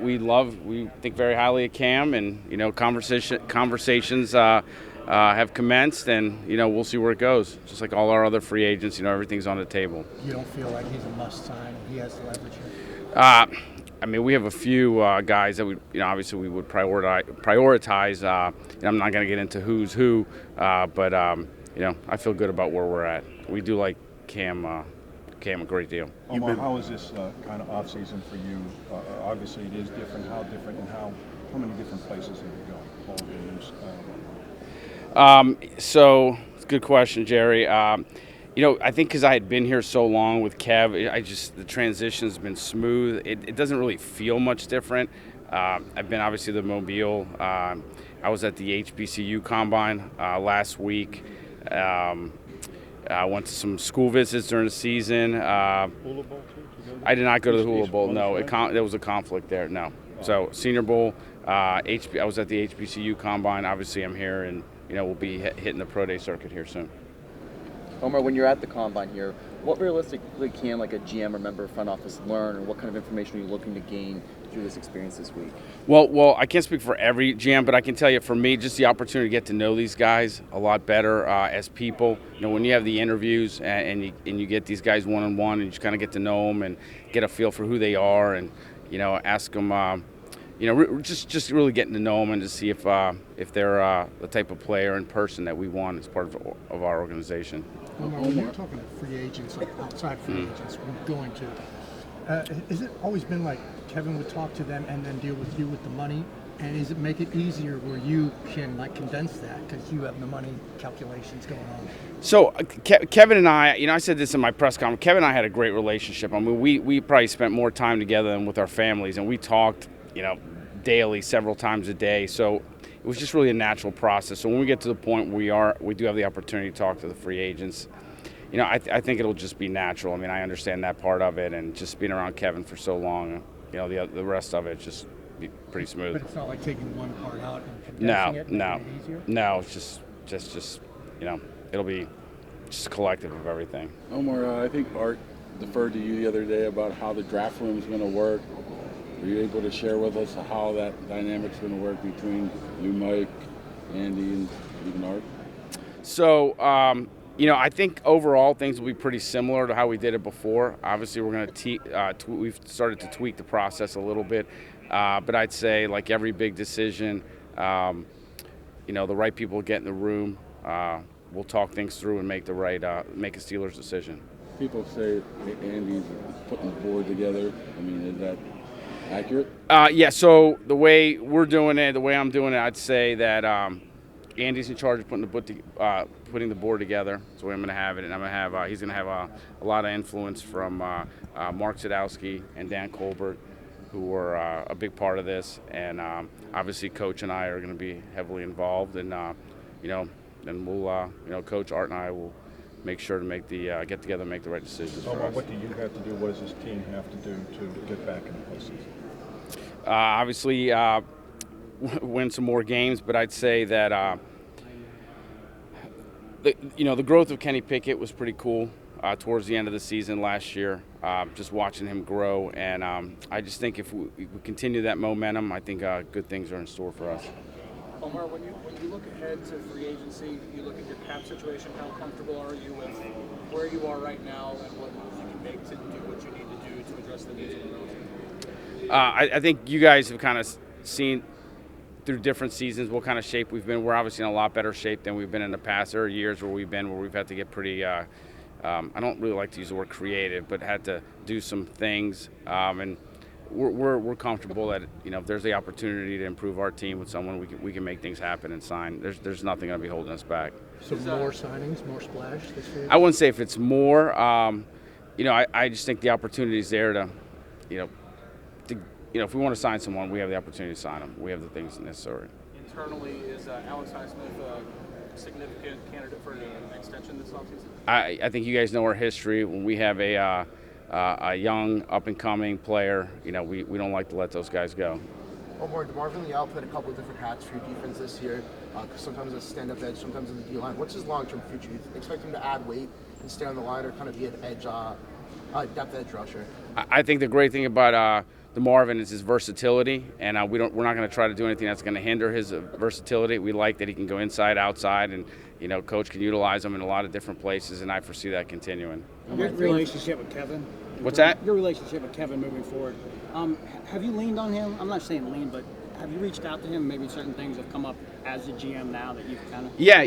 we think very highly of Cam, and conversations have commenced, and we'll see where it goes. Just like all our other free agents, everything's on the table. You don't feel like he's a must sign? He has the leverage here? I mean, we have a few guys that obviously we would prioritize. I'm not going to get into who's who, but I feel good about where we're at. We do like Cam a great deal. Omar, how is this kind of off season for you? Obviously, it is different. How different, and how many different places have you gone? Ball games. So it's a good question, Jerry. I think because I had been here so long with Kev, the transition's been smooth. It doesn't really feel much different. I've been obviously to the Mobile. I was at the HBCU Combine last week. I went to some school visits during the season. Hula Bowl too? I did not go to the Hula Bowl. No, there was a conflict there. No. So Senior Bowl. I was at the HBCU Combine. Obviously, I'm here, and we'll be hitting the pro day circuit here soon. Omar, when you're at the Combine here, what realistically can a GM or member of front office learn, or what kind of information are you looking to gain through this experience this week? Well, I can't speak for every GM, but I can tell you for me, just the opportunity to get to know these guys a lot better as people. When you have the interviews and you get these guys one-on-one, and you just kind of get to know them and get a feel for who they are, and ask them. Just really getting to know them and to see if they're the type of player and person that we want as part of our organization. Omar, when you're talking to free agents, like outside free agents, we're going to, has it always been like Kevin would talk to them and then deal with you with the money? And does it make it easier where you can condense that because you have the money calculations going on? So Kevin and I said this in my press conference. Kevin and I had a great relationship. I mean, we probably spent more time together than with our families, and we talked, daily, several times a day. So it was just really a natural process. So when we get to the point where we do have the opportunity to talk to the free agents, I think it'll just be natural. I mean, I understand that part of it, and just being around Kevin for so long, the rest of it just be pretty smooth. But it's not like taking one part out and condensing it, making it easier? No, it's just it'll be just collective of everything. Omar, I think Art deferred to you the other day about how the draft room is going to work. Are you able to share with us how that dynamic's going to work between you, Mike, Andy, and even Art? So, I think overall things will be pretty similar to how we did it before. Obviously, we're going to we've started to tweak the process a little bit, but I'd say like every big decision, the right people get in the room. We'll talk things through and make make a Steelers decision. People say Andy's putting the board together. I mean, is that accurate? Yeah, so the way we're doing it, the way I'm doing it, I'd say that Andy's in charge of putting the board together. That's the way I'm going to have it, and he's going to have a lot of influence from Mark Sadowski and Dan Colbert, who were a big part of this, and obviously Coach and I are going to be heavily involved, and then we'll Coach Art and I will make sure to get together and make the right decisions. Omar, what do you have to do? What does this team have to do to get back in the postseason? Obviously, win some more games, but I'd say that the growth of Kenny Pickett was pretty cool towards the end of the season last year. Just watching him grow, and I just think if we continue that momentum, I think good things are in store for us. Omar, when you look ahead to free agency, you look at your cap situation, how comfortable are you with where you are right now and what you can make to do what you need to do to address the needs of the roster? I think you guys have kind of seen through different seasons what kind of shape we've been. We're obviously in a lot better shape than we've been in the past. There are years where we've had to get pretty, I don't really like to use the word creative, but had to do some things. And we're comfortable that if there's the opportunity to improve our team with someone, we can make things happen and sign. There's nothing going to be holding us back. So more signings, more splash this year? I wouldn't say if it's more. I just think the opportunity is there to, if we want to sign someone, we have the opportunity to sign them. We have the things necessary. Internally, is Alex Highsmith a significant candidate for an extension this offseason? I think you guys know our history. When we have a young, up-and-coming player, we don't like to let those guys go. Omar, DeMarvin Leal played a couple of different hats for your defense this year, sometimes as a stand-up edge, sometimes in the D-line. What's his long-term future? Do you expect him to add weight and stay on the line, or kind of be an edge, depth edge rusher? I think the great thing about DeMarvin is his versatility, and we're not going to try to do anything that's going to hinder his versatility. We like that he can go inside, outside, and coach can utilize him in a lot of different places, and I foresee that continuing. Your relationship with Kevin. What's that? Your relationship with Kevin moving forward. Have you leaned on him? I'm not saying lean, but have you reached out to him? Maybe certain things have come up as a GM now that you've kind of. Yeah,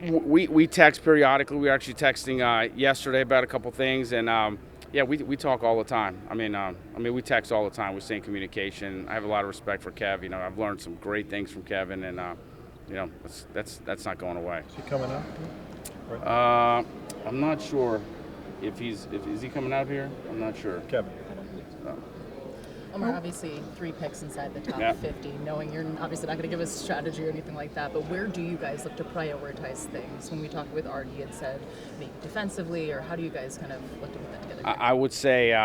we text periodically. We were actually texting yesterday about a couple things, and yeah, we talk all the time. I mean, we text all the time. We stay in communication. I have a lot of respect for Kev. I've learned some great things from Kevin, and that's not going away. Is he coming out? I'm not sure if is he coming out here? I'm not sure. Kevin. Omar, obviously 3 picks inside the top Yeah. 50, knowing you're obviously not going to give us strategy or anything like that, but where do you guys look to prioritize things? When we talked with Art, he had said maybe defensively, or how do you guys kind of look to put that together? I would say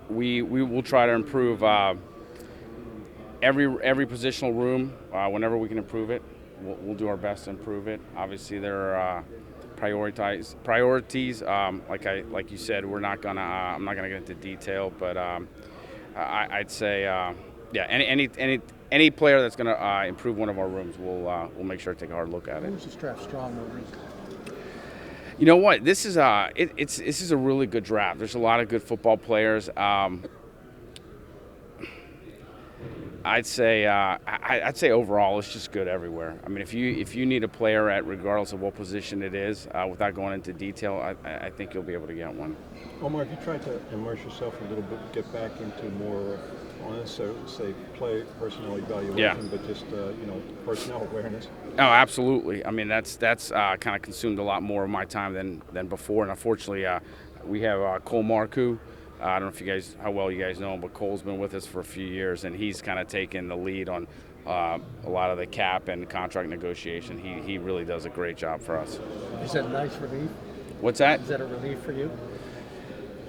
we will try to improve every positional room whenever we can improve it. We'll do our best to improve it. Obviously, there are priorities. Like you said, we're not gonna. I'm not gonna get into detail, but I'd say, any player that's gonna improve one of our rooms, we'll make sure to take a hard look at it. Who's this draft strong over? You know what? This is this is a really good draft. There's a lot of good football players. I'd say overall it's just good everywhere. I mean, if you need a player at regardless of what position it is, without going into detail, I think you'll be able to get one. Omar, have you tried to immerse yourself a little bit, get back into more, I don't necessarily say play personnel evaluation, but just personnel awareness? Oh, absolutely. I mean, that's kind of consumed a lot more of my time than before, and unfortunately, we have Cole Marcoux. I don't know how well you guys know him, but Cole's been with us for a few years, and he's kind of taken the lead on a lot of the cap and contract negotiation. He really does a great job for us. Is that a nice relief? What's that? Is that a relief for you?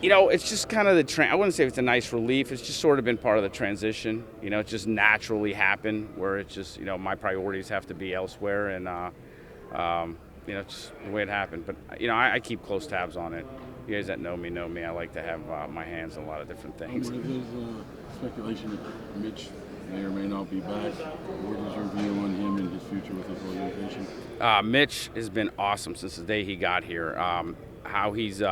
It's just kind of I wouldn't say it's a nice relief. It's just sort of been part of the transition. It just naturally happened where it's just, my priorities have to be elsewhere, and, it's just the way it happened. But, I keep close tabs on it. You guys that know me. I like to have my hands in a lot of different things. There's speculation that Mitch may or may not be back. What is your view on him and his future with his organization? Mitch has been awesome since the day he got here. How he's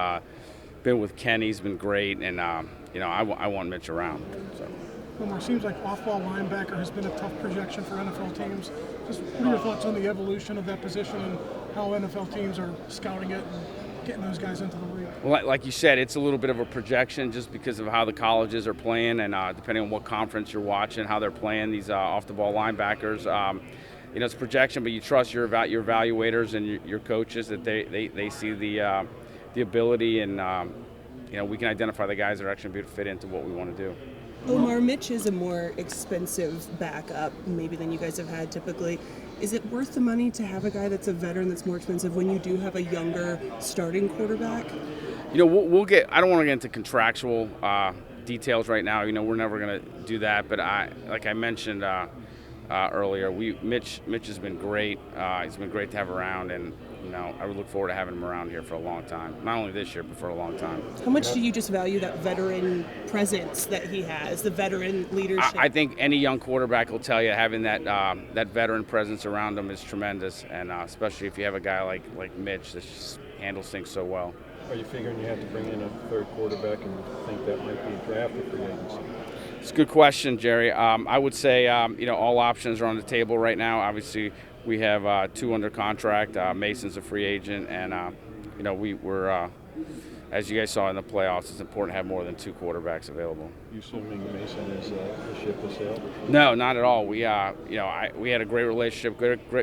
been with Kenny's been great, and I want Mitch around. So. Omar, seems like off-ball linebacker has been a tough projection for NFL teams. Just what are your thoughts on the evolution of that position and how NFL teams are scouting it and getting those guys into the league? Well, like you said, it's a little bit of a projection just because of how the colleges are playing, and depending on what conference you're watching, how they're playing these off-the-ball linebackers. It's a projection, but you trust your evaluators and your coaches that they see the ability, and we can identify the guys that are actually going to fit into what we want to do. Omar, Mitch is a more expensive backup maybe than you guys have had typically. Is it worth the money to have a guy that's a veteran that's more expensive when you do have a younger starting quarterback? We'll get. I don't want to get into contractual details right now. We're never going to do that. But like I mentioned earlier, Mitch has been great. He's been great to have around, and I would look forward to having him around here for a long time. Not only this year, but for a long time. How much do you just value that veteran presence that he has, the veteran leadership? I think any young quarterback will tell you having that veteran presence around him is tremendous, and especially if you have a guy like Mitch that just handles things so well. Are you figuring you have to bring in a third quarterback and think that might be drafted for free agency? It's a good question, Jerry. I would say all options are on the table right now. Obviously, we have 2 under contract. Mason's a free agent, and we're as you guys saw in the playoffs, it's important to have more than 2 quarterbacks available. You assuming Mason is the ship has sailed? No, not at all. We we had a great relationship,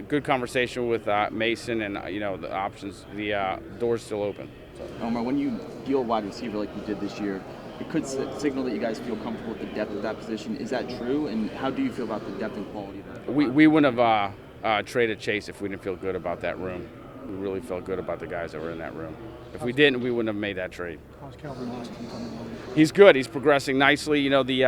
good conversation with Mason, and the options, the door's still open. So. Omar, when you deal wide receiver like you did this year, it could signal that you guys feel comfortable with the depth of that position. Is that true? And how do you feel about the depth and quality of that? We wouldn't have traded Chase if we didn't feel good about that room. We really felt good about the guys that were in that room. If we didn't, we wouldn't have made that trade. How's Calvin Austin coming along? He's good. He's progressing nicely. The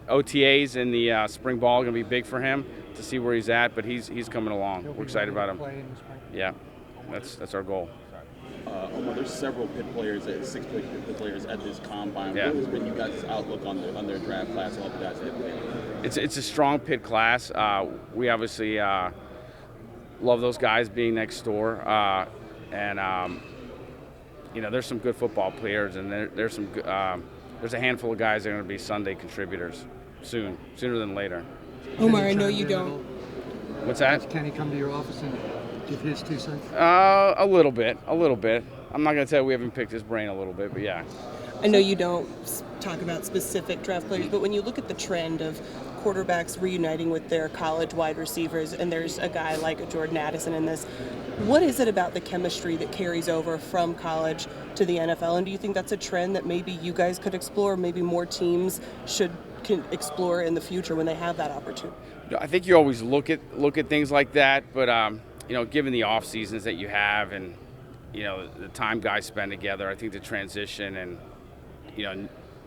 OTAs and the spring ball are going to be big for him to see where he's at, but he's coming along. We're excited about him. Yeah, that's our goal. Omar, there's several Pitt players, 6 Pitt players at this combine. Yeah. What has been you guys' outlook on their draft class and all the guys they've played? It's a strong Pitt class. We obviously love those guys being next door, and there's some good football players, and there's some there's a handful of guys that are going to be Sunday contributors sooner than later. Omar, I know you don't. What's that? Does Kenny come to your office and give his 2 cents? A little bit. I'm not going to tell you we haven't picked his brain a little bit, but yeah. I know you don't talk about specific draft players, but when you look at the trend of quarterbacks reuniting with their college wide receivers, and there's a guy like a Jordan Addison in this, what is it about the chemistry that carries over from college to the NFL? And do you think that's a trend that maybe you guys could explore, maybe more teams can explore in the future when they have that opportunity? I think you always look at things like that, but given the off seasons that you have and the time guys spend together, I think the transition and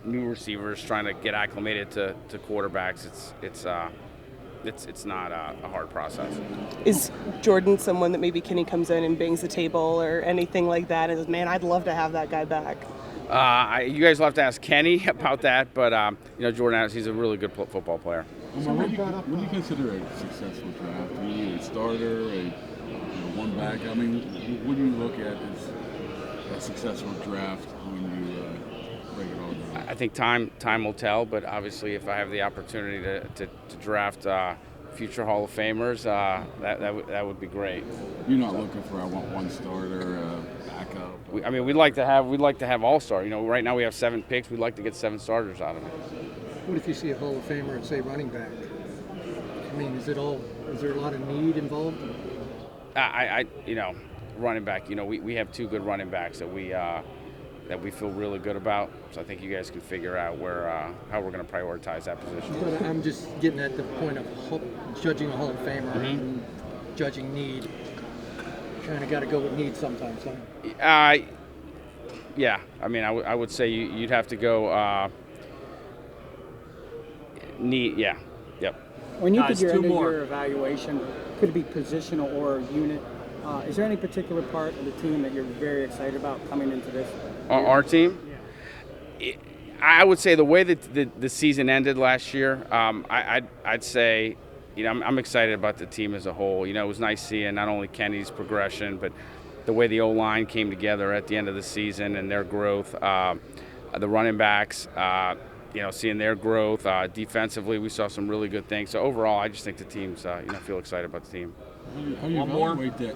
new receivers trying to get acclimated to quarterbacks, it's not a hard process. Is Jordan someone that maybe Kenny comes in and bangs the table or anything like that and says, man, I'd love to have that guy back? You guys will have to ask Kenny about that, but Jordan Addison, he's a really good football player. What do you consider a successful draft? Do you need a starter, one back? I mean, what do you look at as a successful draft when you break it all down? I think time will tell, but obviously if I have the opportunity to draft future Hall of Famers, that would be great. You're not looking for I want one starter, backup. We'd like to have all-star. Right now we have 7 picks. We'd like to get 7 starters out of it. What if you see a Hall of Famer and say running back? I mean, is there a lot of need involved? Running back. We have 2 good running backs that we feel really good about. So I think you guys can figure out how we're going to prioritize that position. But I'm just getting at the point of judging a Hall of Famer and judging need. Kind of got to go with need sometimes. Huh? Yeah. I would say you'd have to go need. Yeah. Yep. When you did your end of year evaluation, could it be positional or unit? Is there any particular part of the team that you're very excited about coming into this? Our team? Yeah. I would say the way that the season ended last year, I'd say, I'm excited about the team as a whole. It was nice seeing not only Kenny's progression, but the way the O-line came together at the end of the season and their growth. The running backs, seeing their growth. Defensively, we saw some really good things. So overall, I just think the team's, feel excited about the team. How do you evaluate that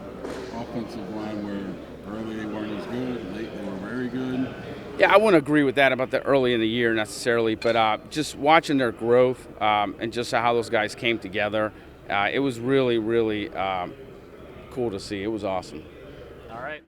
offensive line where early they weren't as good, late they were very good? Yeah, I wouldn't agree with that about the early in the year necessarily, but just watching their growth and just how those guys came together, it was really, really cool to see. It was awesome. All right.